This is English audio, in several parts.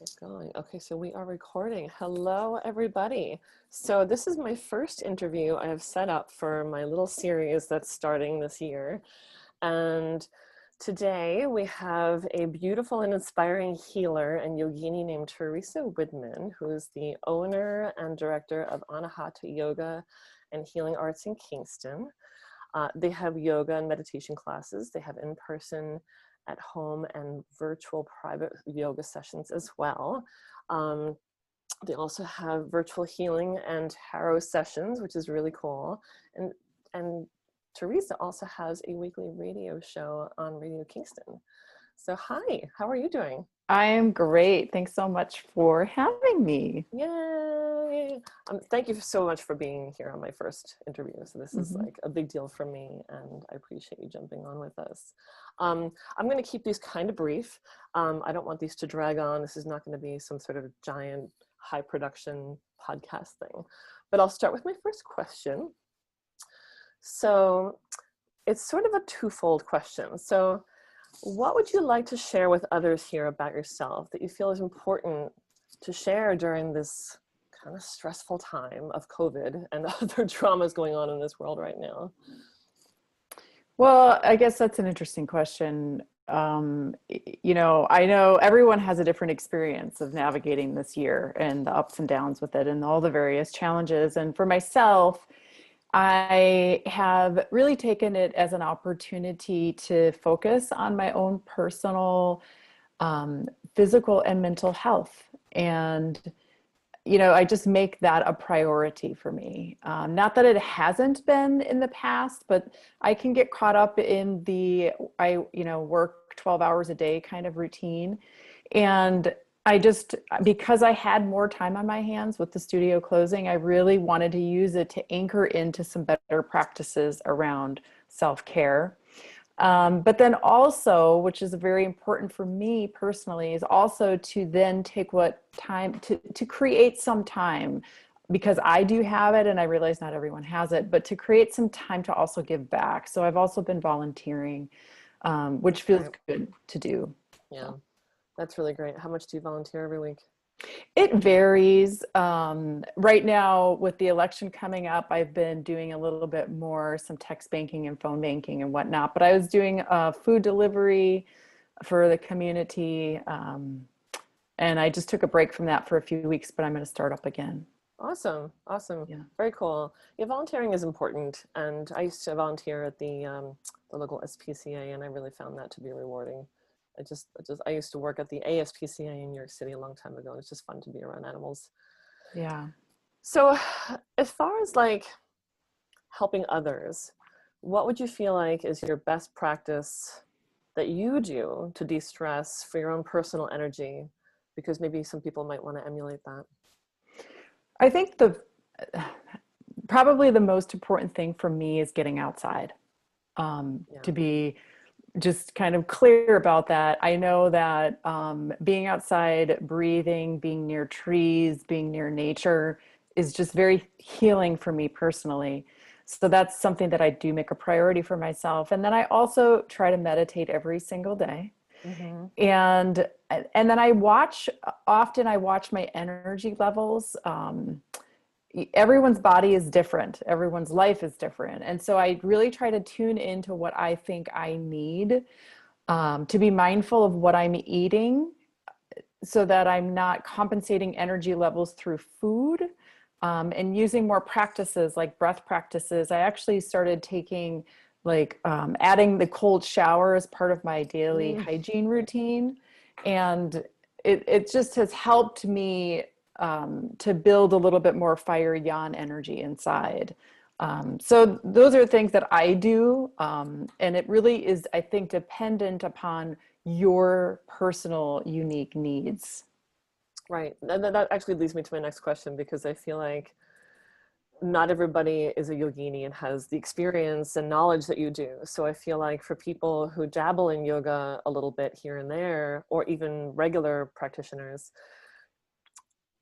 Get going. Okay, so we are recording. Hello, everybody. So this is my first interview I have set up for my little series that's starting this year. And today we have a beautiful and inspiring healer and yogini named Theresa Widmann, who is the owner and director of Anahata Yoga and Healing Arts in Kingston. They have yoga and meditation classes. They have in-person, at home, and virtual private yoga sessions as well. They also have virtual healing and tarot sessions, which is really cool. And Theresa also has a weekly radio show on Radio Kingston. So hi, how are you doing? I am great. Thanks so much for having me. Yay! Thank you so much for being here on my first interview. So this is like a big deal for me, and I appreciate you jumping on with us. I'm going to keep these kind of brief. I don't want these to drag on. This is not going to be some sort of giant high production podcast thing, but I'll start with my first question. So it's sort of a twofold question. So what would you like to share with others here about yourself that you feel is important to share during this kind of stressful time of COVID and other traumas going on in this world right now? Well, I guess that's an interesting question. You know, I know everyone has a different experience of navigating this year and the ups and downs with it and all the various challenges. And for myself, I have really taken it as an opportunity to focus on my own personal physical and mental health. And, you know, I just make that a priority for me. Not that it hasn't been in the past, but I can get caught up in the, work 12 hours a day kind of routine. And because I had more time on my hands with the studio closing, I really wanted to use it to anchor into some better practices around self-care. But then also, which is very important for me personally, is also to then take to create some time, because I do have it and I realize not everyone has it, but to create some time to also give back. So I've also been volunteering, which feels good to do. Yeah. That's really great. How much do you volunteer every week? It varies. Right now, with the election coming up, I've been doing a little bit more, some text banking and phone banking and whatnot, but I was doing food delivery for the community. And I just took a break from that for a few weeks, but I'm going to start up again. Awesome. Awesome. Yeah. Very cool. Yeah, volunteering is important. And I used to volunteer at the local SPCA, and I really found that to be rewarding. I used to work at the ASPCA in New York City a long time ago. And it's just fun to be around animals. Yeah. So as far as like helping others, what would you feel like is your best practice that you do to de-stress for your own personal energy? Because maybe some people might want to emulate that. I think probably the most important thing for me is getting outside, to be just kind of clear about that. I know that being outside, breathing, being near trees, being near nature is just very healing for me personally. So that's something that I do make a priority for myself. And then I also try to meditate every single day. Mm-hmm. And then I watch my energy levels. Everyone's body is different. Everyone's life is different. And so I really try to tune into what I think I need, to be mindful of what I'm eating so that I'm not compensating energy levels through food, and using more practices like breath practices. I actually started taking adding the cold shower as part of my daily hygiene routine. And it just has helped me to build a little bit more fire yang energy inside. So those are things that I do. And it really is, I think, dependent upon your personal unique needs. Right. And that actually leads me to my next question, because I feel like not everybody is a yogini and has the experience and knowledge that you do. So I feel like for people who dabble in yoga a little bit here and there, or even regular practitioners,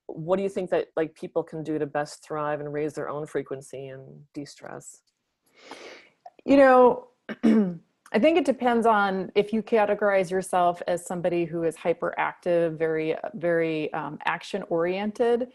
what do you think that like people can do to best thrive and raise their own frequency and de-stress? You know, I think it depends on if you categorize yourself as somebody who is hyperactive, very action oriented.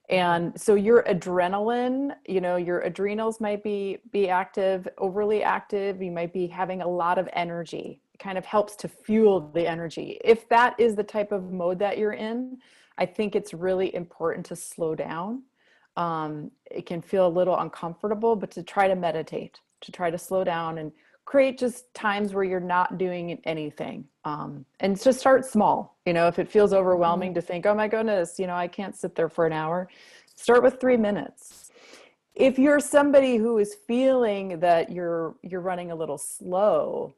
And so your adrenaline, your adrenals might be active, overly active. You might be having a lot of energy. It kind of helps to fuel the energy. If that is the type of mode that you're in, I think it's really important to slow down. It can feel a little uncomfortable, but to try to meditate, to try to slow down and create just times where you're not doing anything. And just start small. If it feels overwhelming to think, oh my goodness, I can't sit there for an hour, start with 3 minutes. If you're somebody who is feeling that you're running a little slow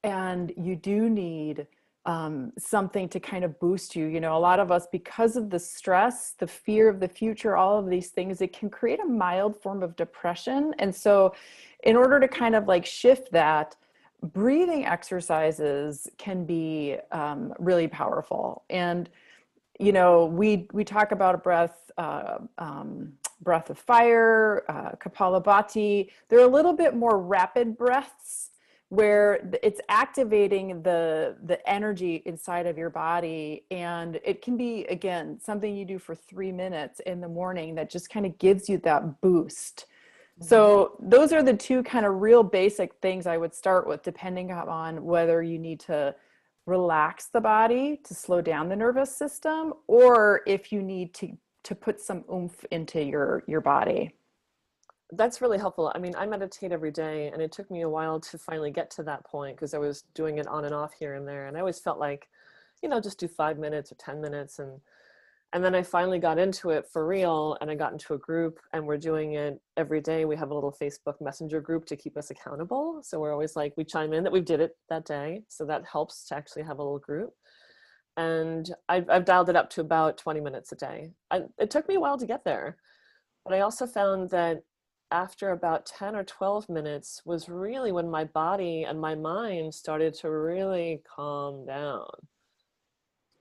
and you do need something to kind of boost you, a lot of us, because of the stress, the fear of the future, all of these things, it can create a mild form of depression. And so in order to kind of like shift that, breathing exercises can be really powerful. And we talk about a breath of fire, Kapalabhati. They're a little bit more rapid breaths where it's activating the energy inside of your body. And it can be, again, something you do for 3 minutes in the morning that just kind of gives you that boost. So those are the two kind of real basic things I would start with, depending on whether you need to relax the body to slow down the nervous system, or if you need to put some oomph into your body. That's really helpful. I mean, I meditate every day, and it took me a while to finally get to that point because I was doing it on and off here and there. And I always felt like, just do 5 minutes or 10 minutes. And then I finally got into it for real, and I got into a group, and we're doing it every day. We have a little Facebook Messenger group to keep us accountable. So we're always like, we chime in that we did it that day. So that helps to actually have a little group. And I've dialed it up to about 20 minutes a day. It took me a while to get there, but I also found that after about 10 or 12 minutes was really when my body and my mind started to really calm down.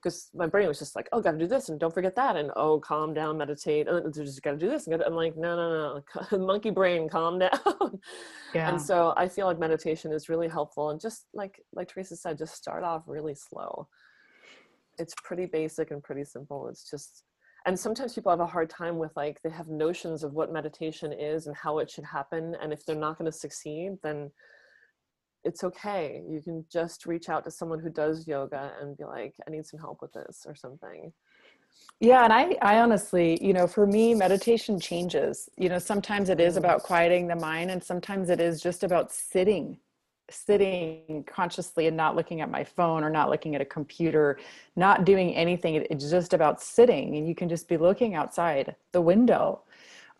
Because my brain was just like, oh, gotta do this, and don't forget that, and oh, calm down, meditate, and just gotta do this. I'm like, no, monkey brain, calm down. Yeah. And so I feel like meditation is really helpful. And just like Theresa said, just start off really slow. It's pretty basic and pretty simple. It's just, and sometimes people have a hard time with, like, they have notions of what meditation is and how it should happen. And if they're not going to succeed, then it's okay. You can just reach out to someone who does yoga and be like, I need some help with this or something. Yeah. And I honestly, for me, meditation changes. Sometimes it is about quieting the mind, and sometimes it is just about sitting consciously and not looking at my phone or not looking at a computer, not doing anything. It's just about sitting, and you can just be looking outside the window.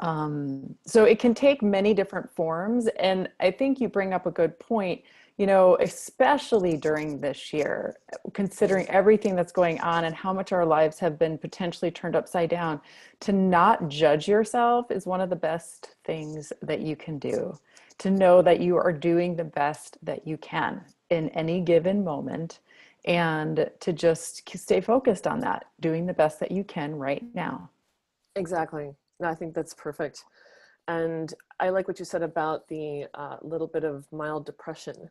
So it can take many different forms. And I think you bring up a good point, especially during this year, considering everything that's going on and how much our lives have been potentially turned upside down. To not judge yourself is one of the best things that you can do. To know that you are doing the best that you can in any given moment, and to just stay focused on that, doing the best that you can right now. Exactly. No, I think that's perfect. And I like what you said about the little bit of mild depression,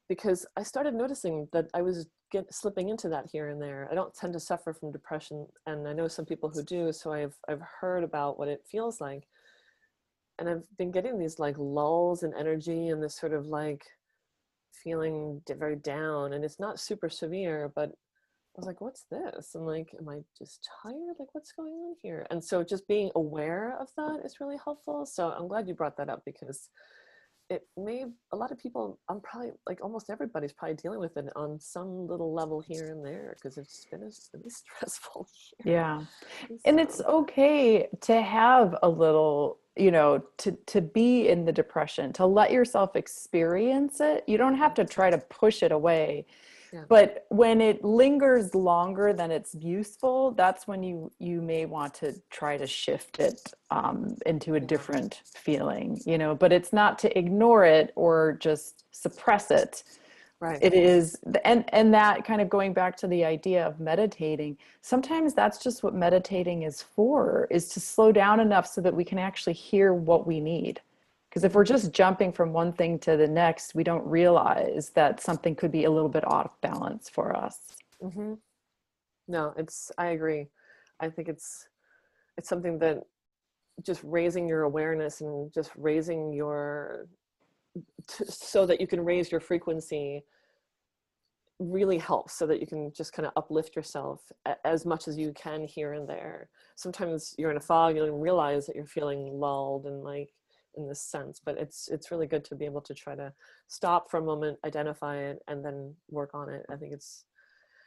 because I started noticing that I was slipping into that here and there. I don't tend to suffer from depression, and I know some people who do, so I've heard about what it feels like. And I've been getting these like lulls in energy and this sort of like feeling very down, and it's not super severe, but I was like, what's this? I'm like, am I just tired? Like, what's going on here? And so just being aware of that is really helpful. So I'm glad you brought that up, because a lot of people, I'm probably like almost everybody's probably dealing with it on some little level here and there, because it's been a stressful year. Yeah. And it's okay to have a little, to be in the depression, to let yourself experience it. You don't have to try to push it away. Yeah. But when it lingers longer than it's useful, that's when you may want to try to shift it into a different feeling, but it's not to ignore it or just suppress it. Right. It is, and that kind of going back to the idea of meditating, sometimes that's just what meditating is for, is to slow down enough so that we can actually hear what we need. Because if we're just jumping from one thing to the next, we don't realize that something could be a little bit off balance for us. Mm-hmm. No, I agree. I think it's something that just raising your awareness and just raising so that you can raise your frequency really helps, so that you can just kind of uplift yourself as much as you can here and there. Sometimes you're in a fog, you don't realize that you're feeling lulled and like in this sense, but it's really good to be able to try to stop for a moment, identify it, and then work on it. I think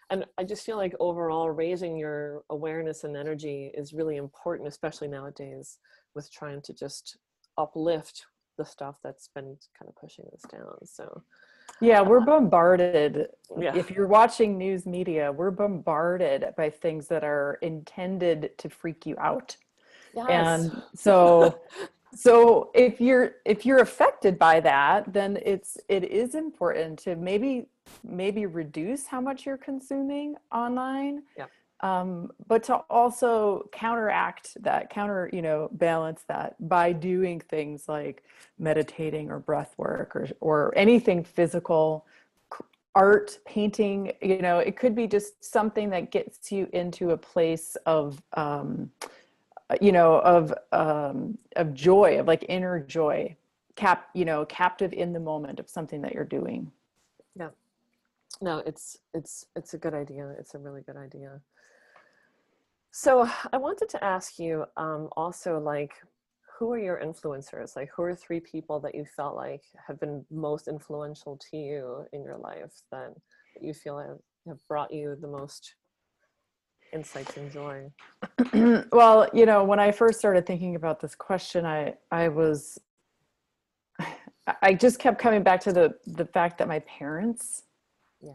and I just feel like overall raising your awareness and energy is really important, especially nowadays with trying to just uplift the stuff that's been kind of pushing us down. So yeah, we're bombarded. yeah. If you're watching news media, we're bombarded by things that are intended to freak you out. Yes. And so if you're affected by that, then it is important to maybe reduce how much you're consuming online. Yeah. But to also counteract that, balance that by doing things like meditating or breath work or anything physical, art, painting. It could be just something that gets you into a place of of joy, of like inner joy, captive in the moment of something that you're doing. Yeah. No, it's a good idea. It's a really good idea. So I wanted to ask you also, like, who are your influencers? Like, who are 3 people that you felt like have been most influential to you in your life that you feel have brought you the most insights and joy? Well, when I first started thinking about this question, I just kept coming back to the fact that my parents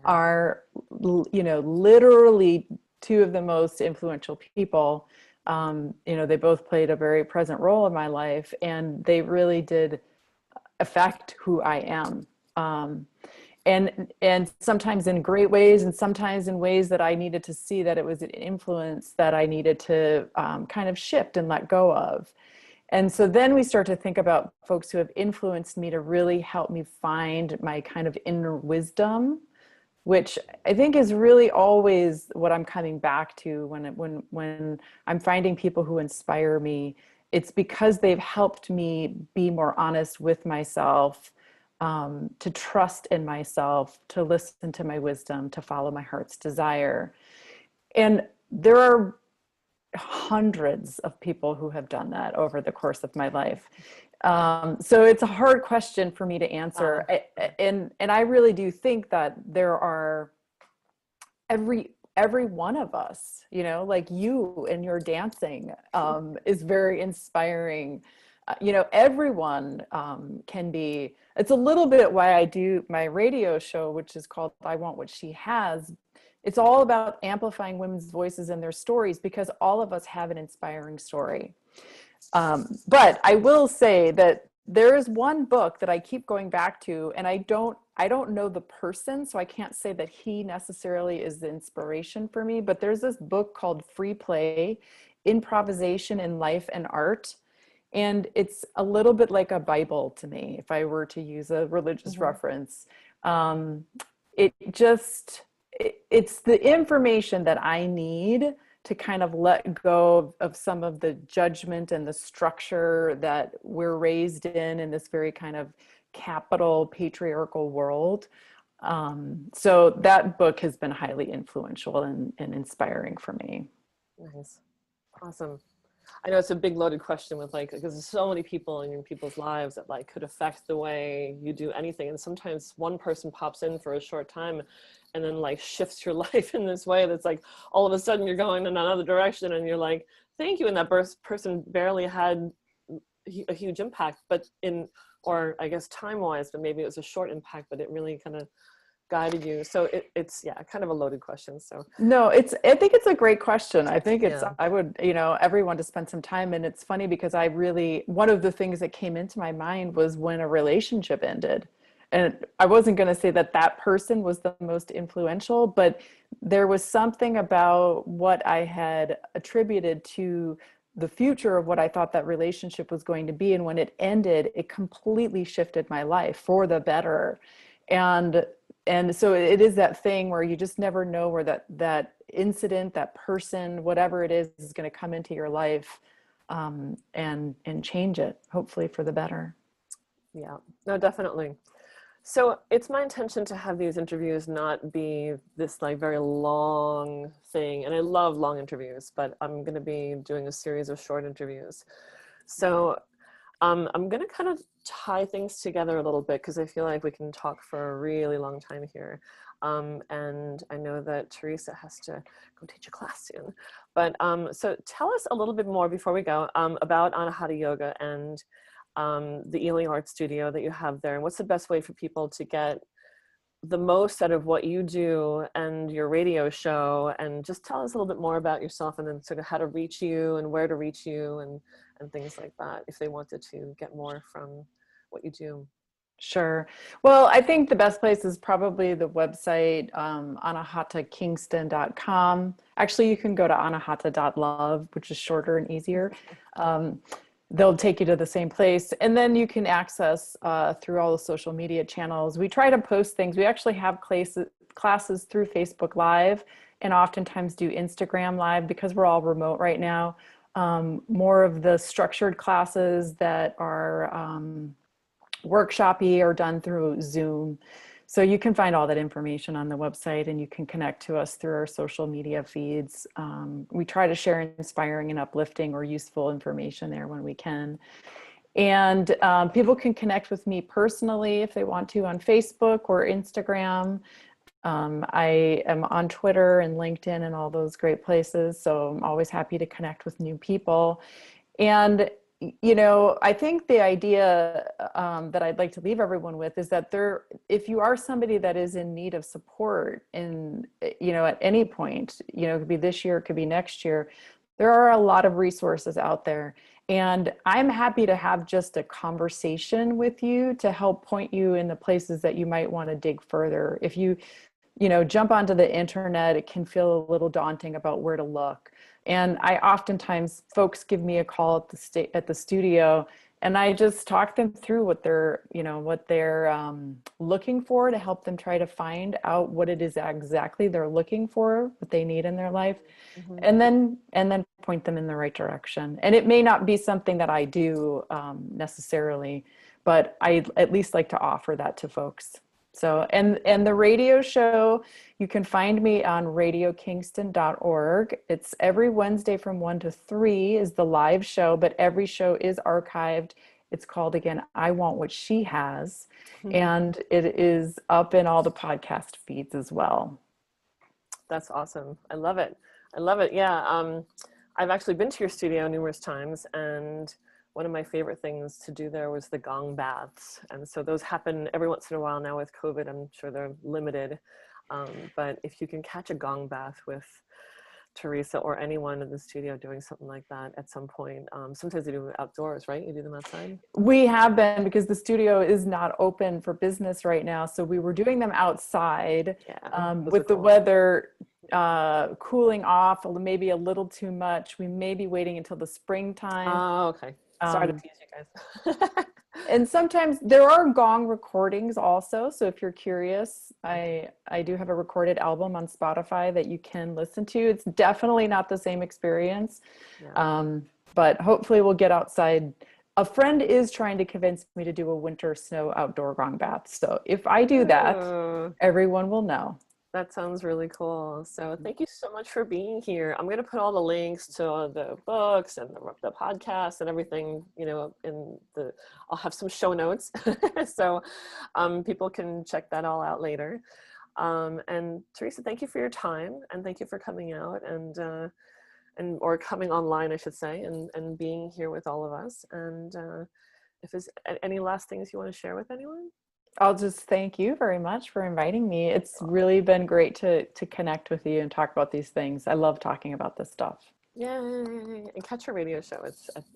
are, literally 2 of the most influential people. They both played a very present role in my life, and they really did affect who I am. And sometimes in great ways, and sometimes in ways that I needed to see that it was an influence that I needed to kind of shift and let go of. And so then we start to think about folks who have influenced me to really help me find my kind of inner wisdom, which I think is really always what I'm coming back to when I'm finding people who inspire me. It's because they've helped me be more honest with myself, to trust in myself, to listen to my wisdom, to follow my heart's desire. And there are hundreds of people who have done that over the course of my life. So it's a hard question for me to answer. And I really do think that there are every one of us, like you and your dancing is very inspiring. Everyone can be. It's a little bit why I do my radio show, which is called I Want What She Has. It's all about amplifying women's voices and their stories, because all of us have an inspiring story. But I will say that there is one book that I keep going back to, and I don't know the person, so I can't say that he necessarily is the inspiration for me, but there's this book called Free Play, Improvisation in Life and Art. And it's a little bit like a Bible to me, if I were to use a religious reference. It's the information that I need to kind of let go of some of the judgment and the structure that we're raised in this very kind of capital patriarchal world. So that book has been highly influential and inspiring for me. Nice. Awesome. I know it's a big loaded question with because there's so many people in people's lives that could affect the way you do anything. And sometimes one person pops in for a short time and then shifts your life in this way that's all of a sudden you're going in another direction and you're like, thank you. And that person barely had a huge impact, or I guess time-wise, but maybe it was a short impact, but it really kind of guided you. So it's kind of a loaded question. So no, I think it's a great question. I think I would, everyone to spend some time. And it's funny because one of the things that came into my mind was when a relationship ended. And I wasn't going to say that person was the most influential, but there was something about what I had attributed to the future of what I thought that relationship was going to be. And when it ended, it completely shifted my life for the better. And so it is that thing where you just never know where that incident, that person, whatever it is going to come into your life, and change it, hopefully for the better. Yeah, no, definitely. So it's my intention to have these interviews not be this like very long thing. And I love long interviews, but I'm going to be doing a series of short interviews. So I'm going to kind of tie things together a little bit because I feel like we can talk for a really long time here. And I know that Theresa has to go teach a class soon. But so tell us a little bit more before we go about Anahata Yoga and the Healing Arts studio that you have there. And what's the best way for people to get the most out of what you do and your radio show? And just tell us a little bit more about yourself and then sort of how to reach you and where to reach you and things like that if they wanted to get more from what you do. Sure. Well, I think the best place is probably the website, anahatakingston.com. Actually, you can go to anahata.love, which is shorter and easier. They'll take you to the same place. And then you can access through all the social media channels. We try to post things. We actually have classes through Facebook Live and oftentimes do Instagram Live because we're all remote right now. More of the structured classes that are workshopy are done through Zoom. So you can find all that information on the website and you can connect to us through our social media feeds. We try to share inspiring and uplifting or useful information there when we can. And people can connect with me personally if they want to on Facebook or Instagram. I am on Twitter and LinkedIn and all those great places. So I'm always happy to connect with new people. And I think the idea that I'd like to leave everyone with is that if you are somebody that is in need of support at any point, it could be this year, it could be next year, there are a lot of resources out there. And I'm happy to have just a conversation with you to help point you in the places that you might want to dig further. If you jump onto the internet, it can feel a little daunting about where to look. And I oftentimes, folks give me a call at the studio, and I just talk them through what they're looking for to help them try to find out what it is exactly they're looking for, what they need in their life, Mm-hmm. and then point them in the right direction. And it may not be something that I do necessarily, but I at least like to offer that to folks. So, and the radio show, you can find me on radiokingston.org. It's every Wednesday from 1 to 3 is the live show, but every show is archived. It's called, again, I Want What She Has. And it is up in all the podcast feeds as well. That's awesome. I love it. I love it. Yeah. I've actually been to your studio numerous times, and one of my favorite things to do there was the gong baths. And so those happen every once in a while now with COVID. I'm sure they're limited. But if you can catch a gong bath with Theresa or anyone in the studio doing something like that at some point, sometimes they do them outdoors, right? You do them outside? We have been, because the studio is not open for business right now. So we were doing them outside. Yeah, with the cool. weather cooling off maybe a little too much. We may be waiting until the springtime. Oh, okay. Sorry to tease you guys. And sometimes there are gong recordings also. So if you're curious, I do have a recorded album on Spotify that you can listen to. It's definitely not the same experience, but hopefully we'll get outside. A friend is trying to convince me to do a winter snow outdoor gong bath. So if I do that, everyone will know. That sounds really cool. So thank you so much for being here. I'm going to put all the links to the books and the podcast and everything, I'll have some show notes. So people can check that all out later. And Theresa, thank you for your time, and thank you for coming out or coming online, I should say, and being here with all of us. And if there's any last things you want to share with anyone? I'll just thank you very much for inviting me. It's really been great to connect with you and talk about these things. I love talking about this stuff. Yay! And catch your radio show.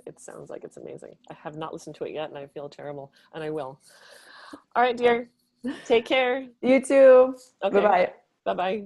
It sounds like it's amazing. I have not listened to it yet, and I feel terrible, and I will. All right, dear. Take care. You too. Okay. Bye-bye. Bye-bye.